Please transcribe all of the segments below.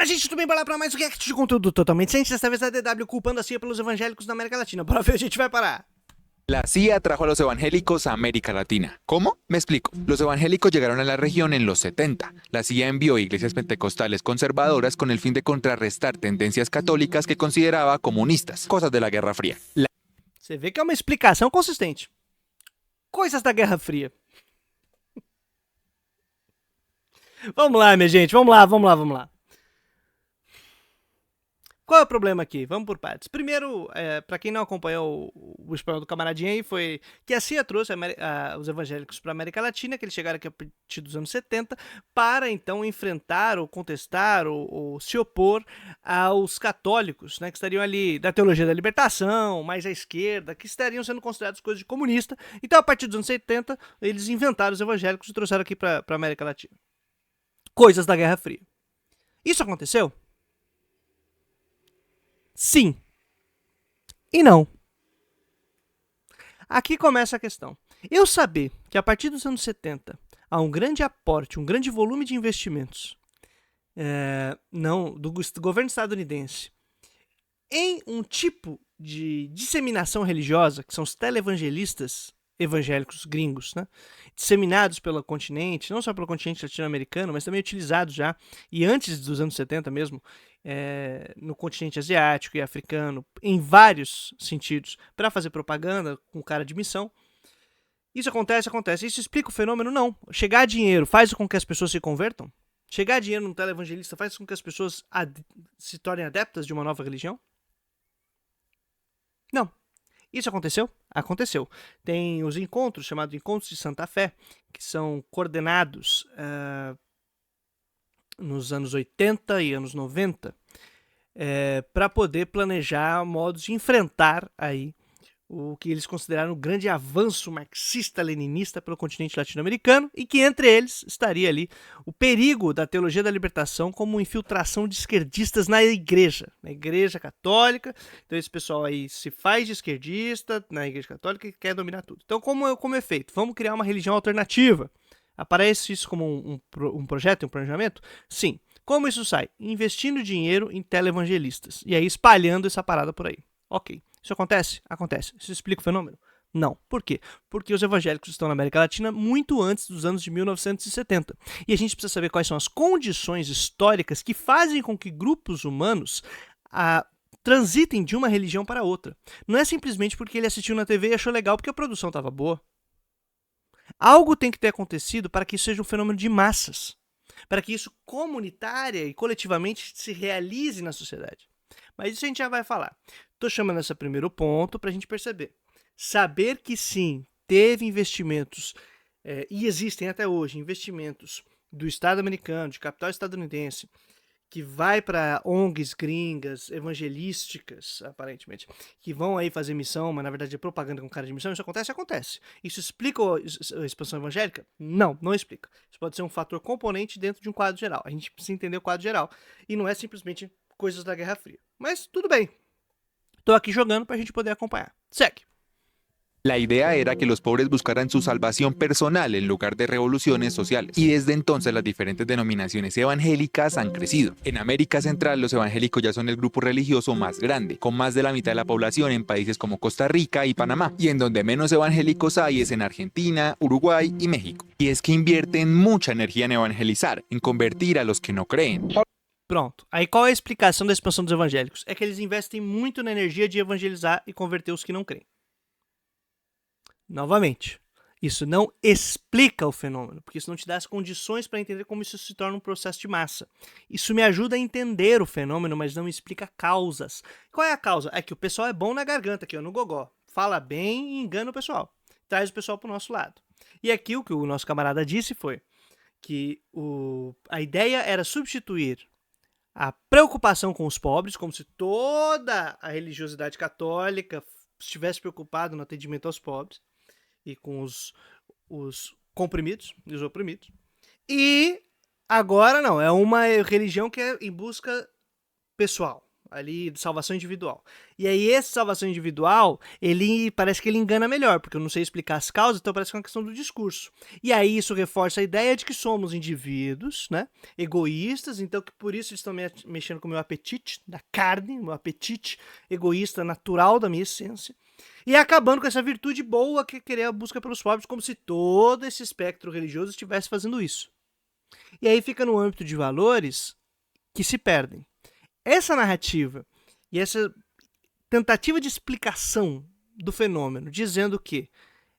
gente, tudo bem? Bora lá pra mais um react de conteúdo totalmente sem, desta vez a DW culpando a CIA pelos evangélicos na América Latina. Bora ver, a gente vai parar. La CIA trajo a los evangélicos a América Latina. ¿Cómo? Me explico. Los evangélicos llegaron a la región en los 70. La CIA envió iglesias pentecostales conservadoras con el fin de contrarrestar tendencias católicas que consideraba comunistas, cosas de la Guerra Fría. Você vê que é uma explicação consistente. Coisas da Guerra Fria. Vamos lá, minha gente, vamos lá. Qual é o problema aqui? Vamos por partes. Primeiro, para quem não acompanhou o espanhol do camaradinha aí, foi que a CIA trouxe os evangélicos para a América Latina, que eles chegaram aqui a partir dos anos 70, para então enfrentar ou contestar ou se opor aos católicos, né, que estariam ali da teologia da libertação, mais à esquerda, que estariam sendo considerados coisas de comunista. Então, a partir dos anos 70, eles inventaram os evangélicos e trouxeram aqui para a América Latina. Coisas da Guerra Fria. Isso aconteceu? Sim. E não. Aqui começa a questão. Eu saber que a partir dos anos 70 há um grande aporte, um grande volume de investimentos do governo estadunidense em um tipo de disseminação religiosa, que são os televangelistas evangélicos gringos, né? Disseminados pelo continente, não só pelo continente latino-americano, mas também utilizados já, e antes dos anos 70 mesmo, no continente asiático e africano, em vários sentidos, para fazer propaganda com cara de missão. Isso acontece. Isso explica o fenômeno? Não. Chegar dinheiro faz com que as pessoas se convertam? Chegar dinheiro num televangelista faz com que as pessoas se tornem adeptas de uma nova religião? Não. Isso aconteceu? Aconteceu. Tem os encontros, chamados Encontros de Santa Fé, que são coordenados nos anos 80 e anos 90, para poder planejar modos de enfrentar aí o que eles consideraram um grande avanço marxista-leninista pelo continente latino-americano, e que entre eles estaria ali o perigo da teologia da libertação como infiltração de esquerdistas na igreja católica. Então esse pessoal aí se faz de esquerdista na igreja católica e quer dominar tudo. Então como é feito? Vamos criar uma religião alternativa. Aparece isso como um projeto, um planejamento? Sim. Como isso sai? Investindo dinheiro em televangelistas e aí espalhando essa parada por aí. Ok. Isso acontece? Acontece. Isso explica o fenômeno? Não. Por quê? Porque os evangélicos estão na América Latina muito antes dos anos de 1970. E a gente precisa saber quais são as condições históricas que fazem com que grupos humanos transitem de uma religião para outra. Não é simplesmente porque ele assistiu na TV e achou legal porque a produção estava boa. Algo tem que ter acontecido para que isso seja um fenômeno de massas. Para que isso comunitária e coletivamente se realize na sociedade. Mas isso a gente já vai falar. Estou chamando esse primeiro ponto para a gente perceber. Saber que sim, teve investimentos, e existem até hoje investimentos do Estado americano, de capital estadunidense, que vai para ONGs gringas, evangelísticas, aparentemente, que vão aí fazer missão, mas na verdade é propaganda com cara de missão. Isso acontece? Acontece. Isso explica a expansão evangélica? Não, não explica. Isso pode ser um fator componente dentro de um quadro geral. A gente precisa entender o quadro geral, e não é simplesmente coisas da Guerra Fria. Mas tudo bem. Estou aqui jogando para a gente poder acompanhar. Segue. La idea era que los pobres buscaran su salvación personal en lugar de revoluciones sociales. Y desde entonces las diferentes denominaciones evangélicas han crecido. En América Central los evangélicos ya son el grupo religioso más grande, con más de la mitad de la población en países como Costa Rica y Panamá. Y en donde menos evangélicos hay es en Argentina, Uruguay y México. Y es que invierten mucha energía en evangelizar, en convertir a los que no creen. Pronto. Aí qual é a explicação da expansão dos evangélicos? É que eles investem muito na energia de evangelizar e converter os que não creem. Novamente, isso não explica o fenômeno, porque isso não te dá as condições para entender como isso se torna um processo de massa. Isso me ajuda a entender o fenômeno, mas não me explica causas. Qual é a causa? É que o pessoal é bom na garganta, aqui, ó, no gogó. Fala bem e engana o pessoal. Traz o pessoal para o nosso lado. E aqui o que o nosso camarada disse foi que a ideia era substituir a preocupação com os pobres, como se toda a religiosidade católica estivesse preocupada no atendimento aos pobres e com os comprimidos e os oprimidos. E agora não, é uma religião que é em busca pessoal. ali de salvação individual. E aí esse salvação individual, ele parece que ele engana melhor, porque eu não sei explicar as causas, então parece que é uma questão do discurso. E aí isso reforça a ideia de que somos indivíduos, né, egoístas, então que por isso eles estão mexendo com o meu apetite da carne, o meu apetite egoísta natural da minha essência. E acabando com essa virtude boa que é querer a busca pelos pobres, como se todo esse espectro religioso estivesse fazendo isso. E aí fica no âmbito de valores que se perdem. Essa narrativa e essa tentativa de explicação do fenômeno, dizendo que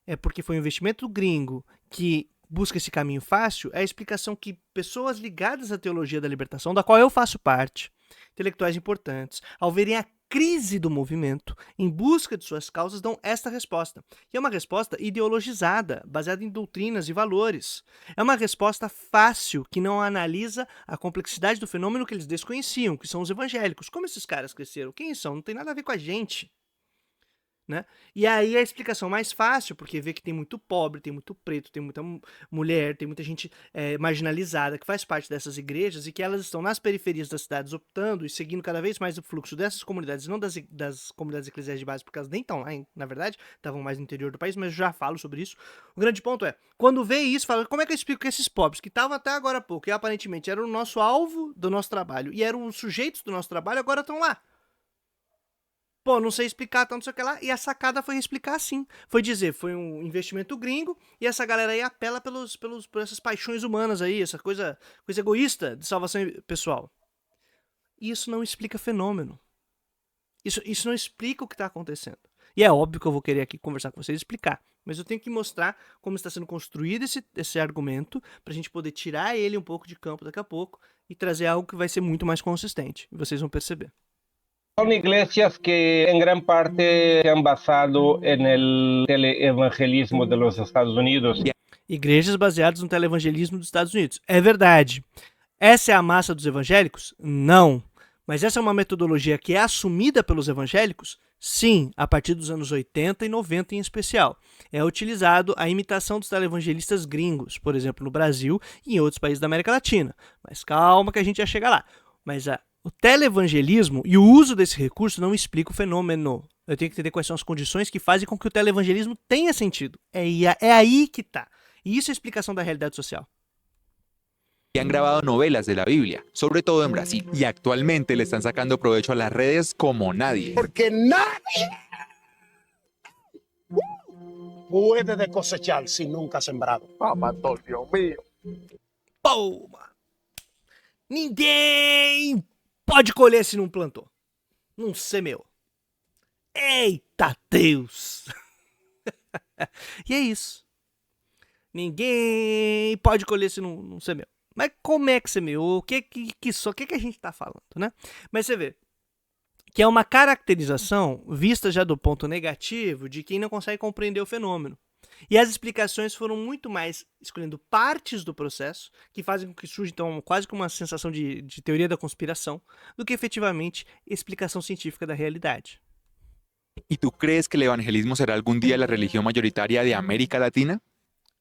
é porque foi um investimento gringo que busca esse caminho fácil, é a explicação que pessoas ligadas à teologia da libertação, da qual eu faço parte, intelectuais importantes, ao verem a crise do movimento em busca de suas causas, dão esta resposta. E é uma resposta ideologizada, baseada em doutrinas e valores. É uma resposta fácil, que não analisa a complexidade do fenômeno que eles desconheciam, que são os evangélicos. Como esses caras cresceram? Quem são? Não tem nada a ver com a gente. Né? E aí a explicação mais fácil, porque vê que tem muito pobre, tem muito preto, tem muita mulher, tem muita gente marginalizada que faz parte dessas igrejas e que elas estão nas periferias das cidades optando e seguindo cada vez mais o fluxo dessas comunidades, não das comunidades eclesiais de base, porque elas nem estão lá, na verdade, estavam mais no interior do país, mas eu já falo sobre isso. O grande ponto é, quando vê isso, fala, como é que eu explico que esses pobres, que estavam até agora há pouco e aparentemente eram o nosso alvo do nosso trabalho e eram os sujeitos do nosso trabalho, agora estão lá. Pô, não sei explicar tanto, não sei o que lá. E a sacada foi explicar assim. Foi dizer, foi um investimento gringo e essa galera aí apela por essas paixões humanas aí, essa coisa egoísta de salvação pessoal. E isso não explica fenômeno. Isso não explica o que está acontecendo. E é óbvio que eu vou querer aqui conversar com vocês e explicar. Mas eu tenho que mostrar como está sendo construído esse argumento para a gente poder tirar ele um pouco de campo daqui a pouco e trazer algo que vai ser muito mais consistente. E vocês vão perceber. Son iglesias que en gran parte se han basado en el teleevangelismo de los Estados Unidos. Igrejas baseadas no teleevangelismo dos Estados Unidos. É verdade. Essa é a massa dos evangélicos? Não. Mas essa é uma metodologia que é assumida pelos evangélicos? Sim, a partir dos anos 80 e 90 em especial. É utilizado a imitação dos televangelistas gringos, por exemplo, no Brasil e em outros países da América Latina. Mas calma que a gente já chega lá. Mas o televangelismo e o uso desse recurso não explica o fenômeno. Eu tenho que entender quais são as condições que fazem com que o televangelismo tenha sentido. É aí que está. E isso é a explicação da realidade social. Y han grabado novelas de la Biblia, sobre todo en Brasil, y actualmente le están sacando provecho a las redes como nadie. Porque nadie puede cosechar si nunca ha sembrado. Pastor, Dios mío. Puma! Ninguém pode colher se não plantou. Não semeou. Eita Deus! E é isso. Ninguém pode colher se não semeou. Mas como é que semeou? O que a gente está falando, né? Mas você vê que é uma caracterização vista já do ponto negativo de quem não consegue compreender o fenômeno. E as explicações foram muito mais escolhendo partes do processo, que fazem com que surja então quase como uma sensação de teoria da conspiração, do que efetivamente explicação científica da realidade. ¿Y tú crees que el evangelismo será algún día la religión mayoritaria de América Latina?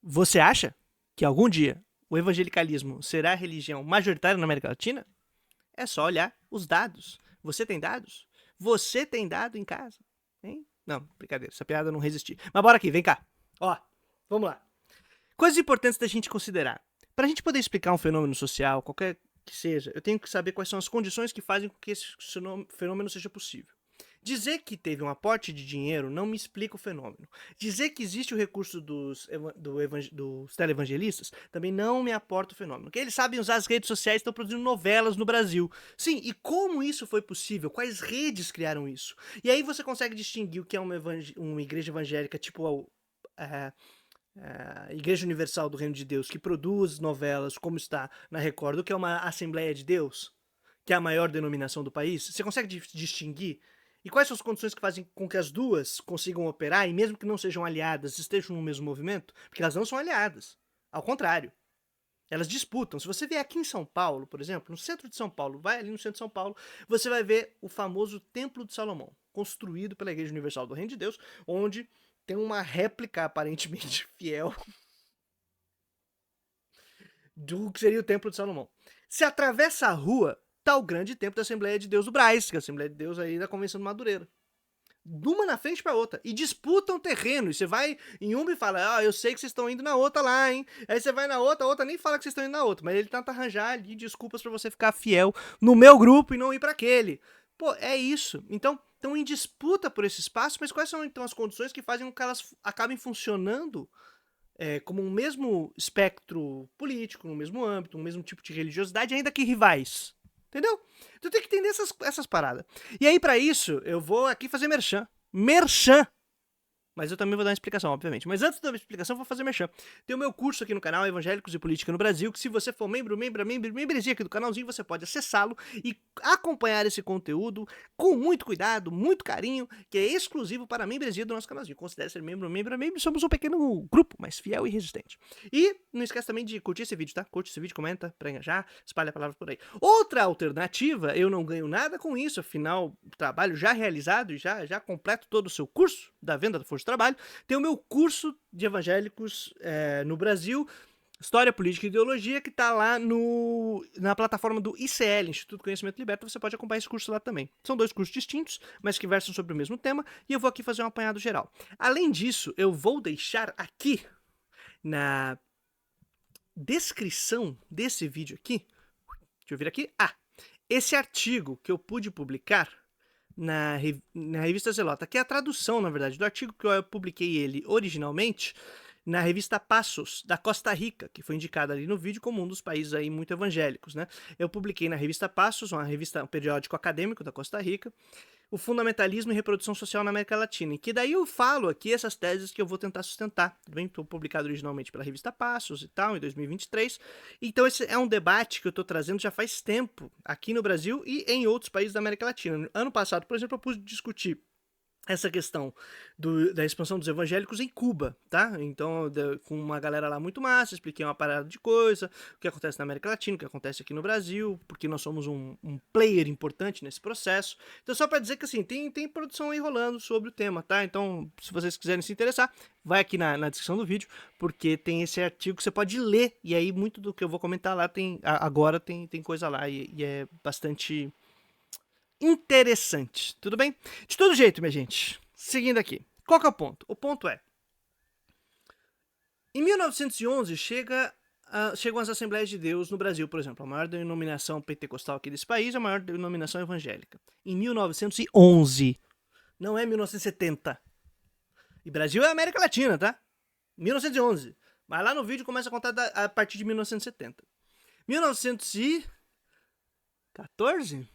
Você acha que algum dia o evangelicalismo será a religião majoritária na América Latina? É só olhar os dados. Você tem dados? Você tem dado em casa? Hein? Não, brincadeira, essa piada não resistiu. Mas bora aqui, vem cá. Ó, vamos lá. Coisas importantes da gente considerar. Para a gente poder explicar um fenômeno social, qualquer que seja, eu tenho que saber quais são as condições que fazem com que esse fenômeno seja possível. Dizer que teve um aporte de dinheiro não me explica o fenômeno. Dizer que existe o recurso dos televangelistas também não me aporta o fenômeno. Porque eles sabem usar as redes sociais e estão produzindo novelas no Brasil. Sim, e como isso foi possível? Quais redes criaram isso? E aí você consegue distinguir o que é uma igreja evangélica, tipo a Igreja Universal do Reino de Deus, que produz novelas, como está na Record, do que é uma Assembleia de Deus, que é a maior denominação do país. Você consegue distinguir? E quais são as condições que fazem com que as duas consigam operar, e mesmo que não sejam aliadas, estejam no mesmo movimento? Porque elas não são aliadas. Ao contrário. Elas disputam. Se você vier aqui em São Paulo, por exemplo, no centro de São Paulo, vai ali no centro de São Paulo, você vai ver o famoso Templo de Salomão, construído pela Igreja Universal do Reino de Deus, onde tem uma réplica aparentemente fiel do que seria o Templo de Salomão. Se atravessa a rua, tá o grande templo da Assembleia de Deus do Brás, que é a Assembleia de Deus aí da Convenção do Madureira. De uma na frente pra outra. E disputam terreno. E você vai em uma e fala, eu sei que vocês estão indo na outra lá, hein? Aí você vai na outra, a outra nem fala que vocês estão indo na outra. Mas ele tenta arranjar ali desculpas pra você ficar fiel no meu grupo e não ir pra aquele. Pô, é isso. Então, estão em disputa por esse espaço, mas quais são então as condições que fazem com que elas acabem funcionando como um mesmo espectro político, no mesmo âmbito, um mesmo tipo de religiosidade, ainda que rivais? Entendeu? Então tem que entender essas paradas. E aí, pra isso, eu vou aqui fazer merchan. Merchan! Mas eu também vou dar uma explicação, obviamente. Mas antes da explicação, eu vou fazer merchan. Tem o meu curso aqui no canal, Evangélicos e Política no Brasil, que se você for membresia aqui do canalzinho, você pode acessá-lo e acompanhar esse conteúdo com muito cuidado, muito carinho, que é exclusivo para a membresia do nosso canalzinho. Considere ser membro, somos um pequeno grupo, mas fiel e resistente. E não esquece também de curtir esse vídeo, tá? Curte esse vídeo, comenta, pra engajar, espalha a palavra por aí. Outra alternativa, eu não ganho nada com isso, afinal, trabalho já realizado e já completo todo o seu curso da venda da força de trabalho, tem o meu curso de evangélicos no Brasil, História, Política e Ideologia, que está lá na plataforma do ICL, Instituto Conhecimento Liberta. Você pode acompanhar esse curso lá também. São dois cursos distintos, mas que versam sobre o mesmo tema, e eu vou aqui fazer um apanhado geral. Além disso, eu vou deixar aqui na descrição desse vídeo aqui, deixa eu vir aqui, esse artigo que eu pude publicar na revista Zelota, que é a tradução, na verdade, do artigo que eu publiquei ele originalmente na revista Passos, da Costa Rica, que foi indicada ali no vídeo como um dos países aí muito evangélicos, né? Eu publiquei na revista Passos, um periódico acadêmico da Costa Rica, o fundamentalismo e reprodução social na América Latina, e que daí eu falo aqui essas teses que eu vou tentar sustentar. Estou publicado originalmente pela revista Passos e tal, em 2023. Então esse é um debate que eu estou trazendo já faz tempo aqui no Brasil e em outros países da América Latina. Ano passado, por exemplo, eu pude discutir essa questão da expansão dos evangélicos em Cuba, tá? Então, com uma galera lá muito massa, expliquei uma parada de coisa, o que acontece na América Latina, o que acontece aqui no Brasil, porque nós somos um player importante nesse processo. Então, só para dizer que, assim, tem produção aí rolando sobre o tema, tá? Então, se vocês quiserem se interessar, vai aqui na descrição do vídeo, porque tem esse artigo que você pode ler, e aí muito do que eu vou comentar lá agora tem coisa lá, e é bastante interessante, tudo bem? De todo jeito, minha gente, seguindo aqui, qual que é o ponto? O ponto é, em 1911 chegam as Assembleias de Deus no Brasil, por exemplo, a maior denominação pentecostal aqui desse país, a maior denominação evangélica, em 1911, não é 1970, e Brasil é América Latina, tá? 1911, mas lá no vídeo começa a contar a partir de 1970, 1914?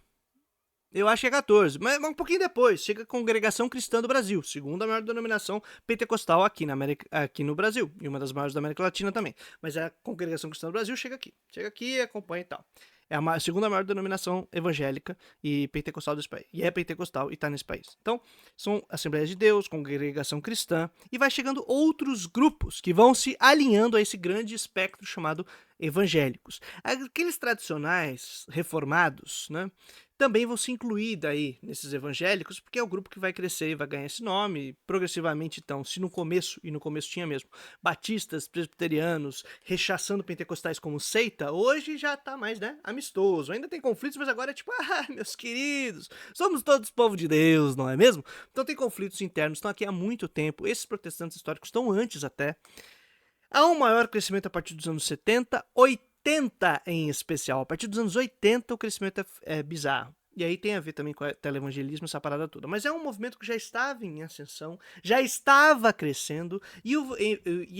Eu acho que é 14, mas um pouquinho depois, chega a Congregação Cristã do Brasil, segunda maior denominação pentecostal aqui no Brasil, e uma das maiores da América Latina também. Mas a Congregação Cristã do Brasil chega aqui e acompanha e tal. É a segunda maior denominação evangélica e pentecostal desse país. E é pentecostal e está nesse país. Então, são Assembleias de Deus, Congregação Cristã, e vai chegando outros grupos que vão se alinhando a esse grande espectro chamado evangélicos. Aqueles tradicionais reformados, né? Também vão se incluir daí nesses evangélicos, porque é o grupo que vai crescer e vai ganhar esse nome, progressivamente então, se no começo tinha mesmo, batistas, presbiterianos, rechaçando pentecostais como seita, hoje já tá mais, né, amistoso, ainda tem conflitos, mas agora é tipo, meus queridos, somos todos povo de Deus, não é mesmo? Então tem conflitos internos, estão aqui há muito tempo, esses protestantes históricos estão antes até, há um maior crescimento a partir dos anos 70, 80 em especial. A partir dos anos 80 o crescimento é bizarro. E aí tem a ver também com o televangelismo, essa parada toda. Mas é um movimento que já estava em ascensão, já estava crescendo, e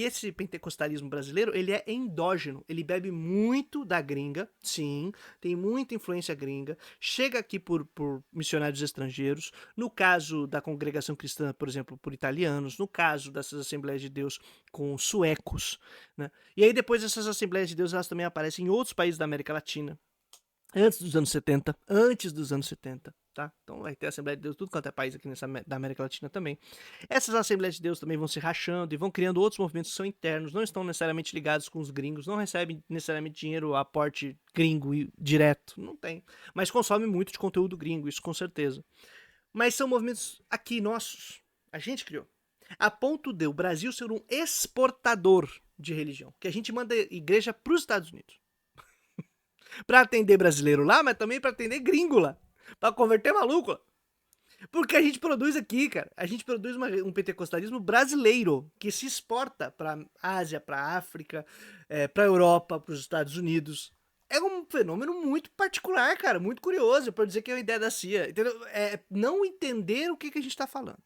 esse pentecostalismo brasileiro, ele é endógeno, ele bebe muito da gringa, sim, tem muita influência gringa, chega aqui por missionários estrangeiros, no caso da Congregação Cristã, por exemplo, por italianos, no caso dessas Assembleias de Deus com suecos, né? E aí depois essas Assembleias de Deus, elas também aparecem em outros países da América Latina, antes dos anos 70, tá? Então vai ter a Assembleia de Deus, tudo quanto é país aqui da América Latina também. Essas Assembleias de Deus também vão se rachando e vão criando outros movimentos que são internos, não estão necessariamente ligados com os gringos, não recebem necessariamente dinheiro, aporte gringo direto, não tem. Mas consomem muito de conteúdo gringo, isso com certeza. Mas são movimentos aqui nossos, a gente criou, a ponto de o Brasil ser um exportador de religião, que a gente manda igreja para os Estados Unidos. Pra atender brasileiro lá, mas também pra atender gringo lá. Pra converter maluco lá. Porque a gente produz aqui, cara. A gente produz um pentecostalismo brasileiro que se exporta pra Ásia, pra África, pra Europa, pros Estados Unidos. É um fenômeno muito particular, cara. Muito curioso, pra dizer que é uma ideia da CIA. Entendeu? É não entender o que a gente tá falando.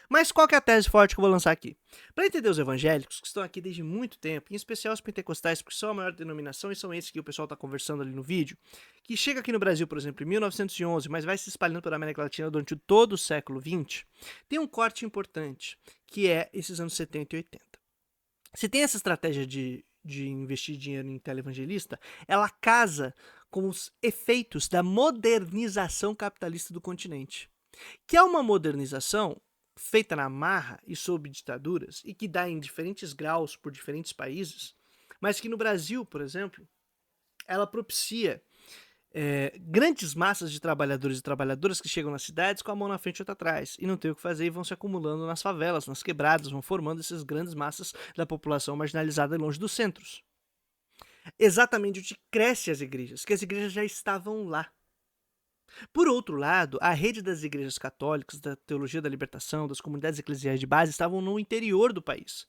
Mas qual que é a tese forte que eu vou lançar aqui? Para entender os evangélicos, que estão aqui desde muito tempo, em especial os pentecostais, porque são a maior denominação e são esses que o pessoal está conversando ali no vídeo, que chega aqui no Brasil, por exemplo, em 1911, mas vai se espalhando pela América Latina durante todo o século XX, tem um corte importante, que é esses anos 70 e 80. Se tem essa estratégia de investir dinheiro em televangelista, ela casa com os efeitos da modernização capitalista do continente, que é uma modernização feita na marra e sob ditaduras e que dá em diferentes graus por diferentes países, mas que no Brasil, por exemplo, ela propicia grandes massas de trabalhadores e trabalhadoras que chegam nas cidades com a mão na frente e outra atrás e não tem o que fazer e vão se acumulando nas favelas, nas quebradas, vão formando essas grandes massas da população marginalizada longe dos centros. Exatamente onde crescem as igrejas, que as igrejas já estavam lá. Por outro lado, a rede das igrejas católicas, da teologia da libertação, das comunidades eclesiais de base estavam no interior do país.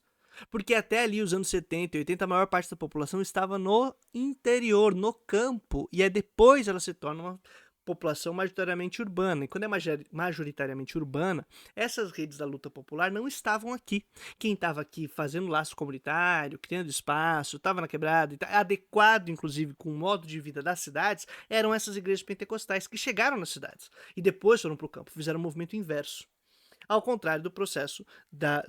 Porque até ali, os anos 70 e 80, a maior parte da população estava no interior, no campo, e depois ela se torna uma população majoritariamente urbana. E quando é majoritariamente urbana, essas redes da luta popular não estavam aqui. Quem estava aqui fazendo laço comunitário, criando espaço, estava na quebrada, adequado inclusive com o modo de vida das cidades, eram essas igrejas pentecostais que chegaram nas cidades e depois foram para o campo, fizeram um movimento inverso. Ao contrário do processo da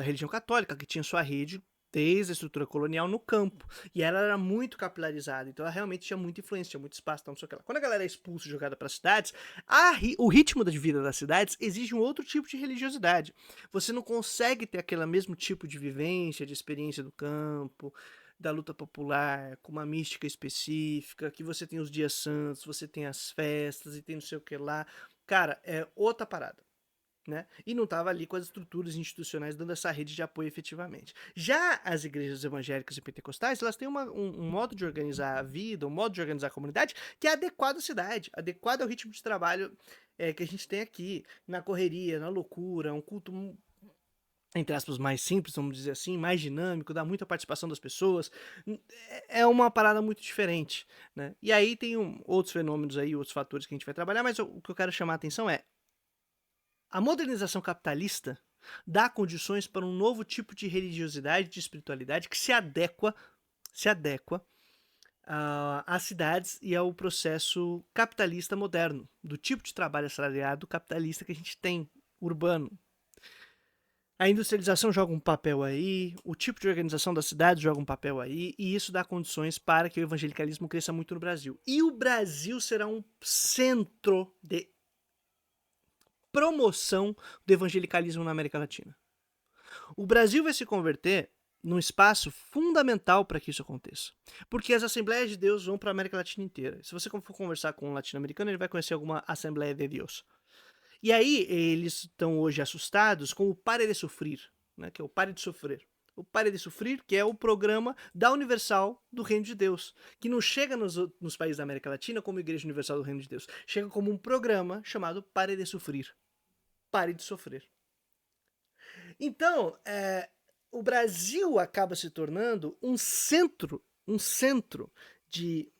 religião católica, que tinha sua rede desde a estrutura colonial no campo. E ela era muito capilarizada, então ela realmente tinha muita influência, tinha muito espaço, não sei o que lá. Quando a galera é expulsa e jogada para as cidades, o ritmo de vida das cidades exige um outro tipo de religiosidade. Você não consegue ter aquele mesmo tipo de vivência, de experiência do campo, da luta popular, com uma mística específica, que você tem os dias santos, você tem as festas e tem não sei o que lá. Cara, é outra parada. Né? E não estava ali com as estruturas institucionais dando essa rede de apoio efetivamente. Já as igrejas evangélicas e pentecostais, elas têm um modo de organizar a vida, um modo de organizar a comunidade que é adequado à cidade, adequado ao ritmo de trabalho que a gente tem aqui, na correria, na loucura, um culto, entre aspas, mais simples, vamos dizer assim, mais dinâmico, dá muita participação das pessoas, é uma parada muito diferente, né? E aí tem outros fenômenos aí, outros fatores que a gente vai trabalhar, mas o que eu quero chamar a atenção é a modernização capitalista dá condições para um novo tipo de religiosidade, de espiritualidade que se adequa às cidades e ao processo capitalista moderno, do tipo de trabalho assalariado capitalista que a gente tem, urbano. A industrialização joga um papel aí, o tipo de organização das cidades joga um papel aí, e isso dá condições para que o evangelicalismo cresça muito no Brasil. E o Brasil será um centro de promoção do evangelicalismo na América Latina. O Brasil vai se converter num espaço fundamental para que isso aconteça. Porque as Assembleias de Deus vão para a América Latina inteira. Se você for conversar com um latino-americano, ele vai conhecer alguma Assembleia de Deus. E aí eles estão hoje assustados com o Pare de Sofrer, né, que é o Pare de Sofrer. O Pare de Sofrer, que é o programa da Universal do Reino de Deus, que não chega nos países da América Latina como Igreja Universal do Reino de Deus, chega como um programa chamado Pare de Sofrer. Pare de sofrer. Então, o Brasil acaba se tornando um centro de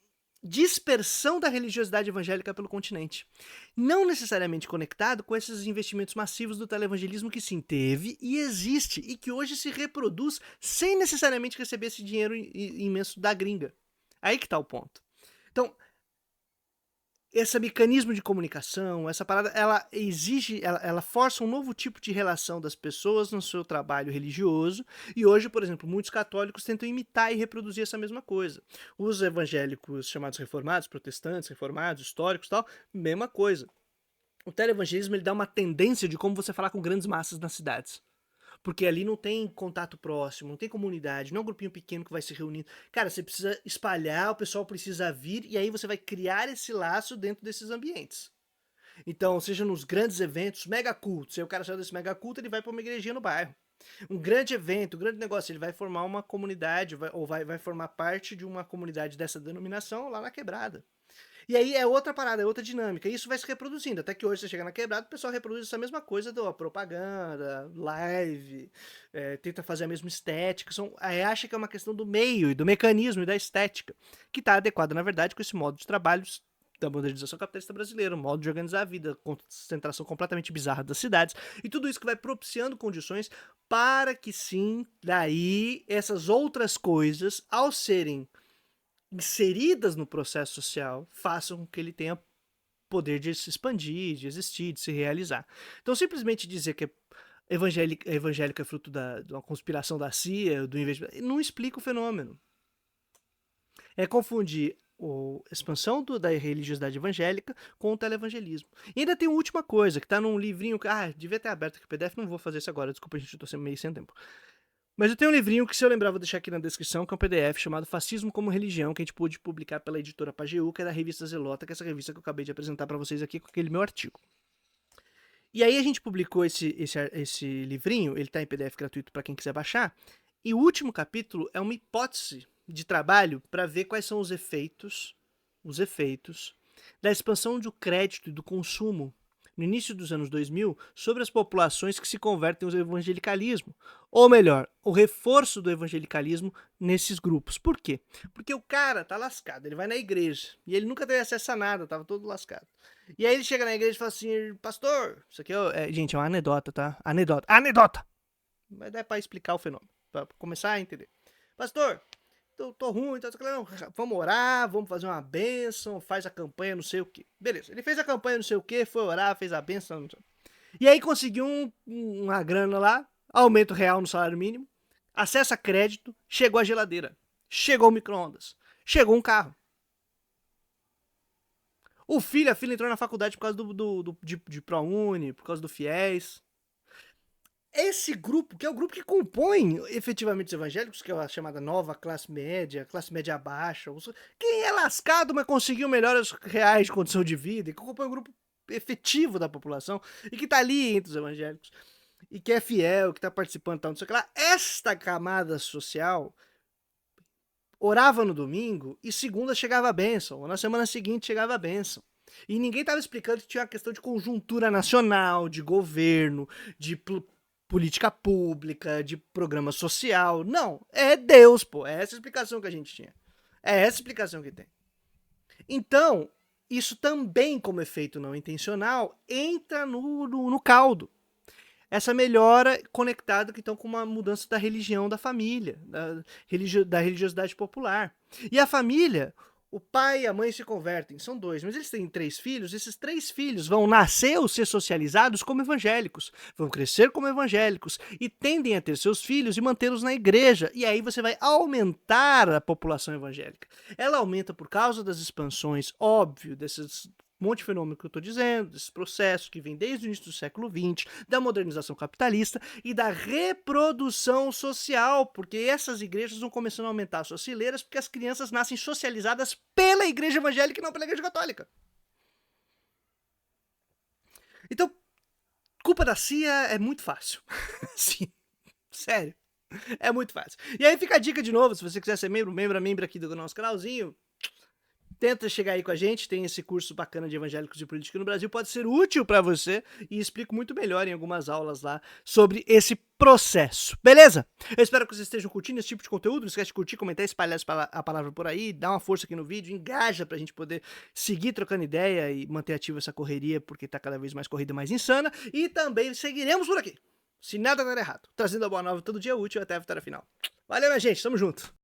dispersão da religiosidade evangélica pelo continente. Não necessariamente conectado com esses investimentos massivos do televangelismo que sim teve e existe e que hoje se reproduz sem necessariamente receber esse dinheiro imenso da gringa. Aí que tá o ponto. Então, esse mecanismo de comunicação, essa parada, ela exige, ela força um novo tipo de relação das pessoas no seu trabalho religioso, e hoje, por exemplo, muitos católicos tentam imitar e reproduzir essa mesma coisa. Os evangélicos chamados reformados, protestantes, reformados, históricos e tal, mesma coisa. O televangelismo, ele dá uma tendência de como você falar com grandes massas nas cidades. Porque ali não tem contato próximo, não tem comunidade, não é um grupinho pequeno que vai se reunindo. Cara, você precisa espalhar, o pessoal precisa vir, e aí você vai criar esse laço dentro desses ambientes. Então, seja nos grandes eventos, mega cultos, aí o cara sai desse mega culto, ele vai para uma igrejinha no bairro. Um grande evento, um grande negócio, ele vai formar uma comunidade, vai formar parte de uma comunidade dessa denominação lá na quebrada. E aí é outra parada, é outra dinâmica. E isso vai se reproduzindo. Até que hoje você chega na quebrada, o pessoal reproduz essa mesma coisa da propaganda, live, tenta fazer a mesma estética. Aí acha que é uma questão do meio, e do mecanismo e da estética, que está adequada, na verdade, com esse modo de trabalho da modernização capitalista brasileira, um modo de organizar a vida, concentração completamente bizarra das cidades, e tudo isso que vai propiciando condições para que sim, daí, essas outras coisas, ao serem inseridas no processo social, façam com que ele tenha poder de se expandir, de existir, de se realizar. Então, simplesmente dizer que evangélico é fruto de uma conspiração da CIA, do investimento, não explica o fenômeno. É confundir a expansão da religiosidade evangélica com o televangelismo. E ainda tem uma última coisa, que está num livrinho que... devia ter aberto aqui o PDF, não vou fazer isso agora, desculpa, gente, eu tô meio sem tempo. Mas eu tenho um livrinho que, se eu lembrar, vou deixar aqui na descrição, que é um PDF chamado Fascismo como Religião, que a gente pôde publicar pela editora Pajeú, que é da revista Zelota, que é essa revista que eu acabei de apresentar para vocês aqui com aquele meu artigo. E aí a gente publicou esse livrinho, ele está em PDF gratuito para quem quiser baixar, e o último capítulo é uma hipótese de trabalho para ver quais são os efeitos da expansão do crédito e do consumo no início dos anos 2000 sobre as populações que se convertem ao evangelicalismo. Ou melhor, o reforço do evangelicalismo nesses grupos. Por quê? Porque o cara tá lascado, ele vai na igreja e ele nunca teve acesso a nada, tava todo lascado. E aí ele chega na igreja e fala assim, pastor, isso aqui gente, é uma anedota, tá? Anedota! Mas dá pra explicar o fenômeno, pra começar a entender. Pastor, tô ruim, não, vamos orar, vamos fazer uma bênção, faz a campanha, não sei o que. Beleza, ele fez a campanha, não sei o que, foi orar, fez a bênção, não sei. E aí conseguiu uma grana lá, aumento real no salário mínimo, acesso a crédito, chegou a geladeira, chegou o micro-ondas, chegou um carro. A filha entrou na faculdade por causa de ProUni, por causa do FIES. Esse grupo, que é o grupo que compõe efetivamente os evangélicos, que é a chamada nova classe média baixa, quem é lascado, mas conseguiu melhores reais de condição de vida, e que compõe um grupo efetivo da população, e que tá ali entre os evangélicos, e que é fiel, que tá participando, tal, não sei o que lá, esta camada social orava no domingo e segunda chegava a bênção, ou na semana seguinte chegava a bênção. E ninguém tava explicando que tinha uma questão de conjuntura nacional, de governo, de política pública, de programa social. Não, é Deus, pô. É essa explicação que a gente tinha. É essa explicação que tem. Então, isso também, como efeito não intencional, entra no caldo. Essa melhora conectada então com uma mudança da religião da família, da religiosidade popular. E a família, o pai e a mãe se convertem, são dois, mas eles têm 3 filhos, esses 3 filhos vão nascer ou ser socializados como evangélicos, vão crescer como evangélicos e tendem a ter seus filhos e mantê-los na igreja, e aí você vai aumentar a população evangélica. Ela aumenta por causa das expansões, óbvio, desses monte de fenômeno que eu estou dizendo, desse processo que vem desde o início do século XX, da modernização capitalista e da reprodução social, porque essas igrejas vão começando a aumentar suas fileiras porque as crianças nascem socializadas pela igreja evangélica e não pela igreja católica. Então, culpa da CIA é muito fácil. Sim, sério, é muito fácil. E aí fica a dica de novo, se você quiser ser membro aqui do nosso canalzinho, tenta chegar aí com a gente, tem esse curso bacana de evangélicos e política no Brasil, pode ser útil para você e explico muito melhor em algumas aulas lá sobre esse processo, beleza? Eu espero que vocês estejam curtindo esse tipo de conteúdo, não esquece de curtir, comentar, espalhar a palavra por aí, dá uma força aqui no vídeo, engaja pra gente poder seguir trocando ideia e manter ativa essa correria, porque tá cada vez mais corrida, mais insana, e também seguiremos por aqui, se nada der errado, trazendo a boa nova todo dia útil até a vitória final. Valeu, minha gente, tamo junto!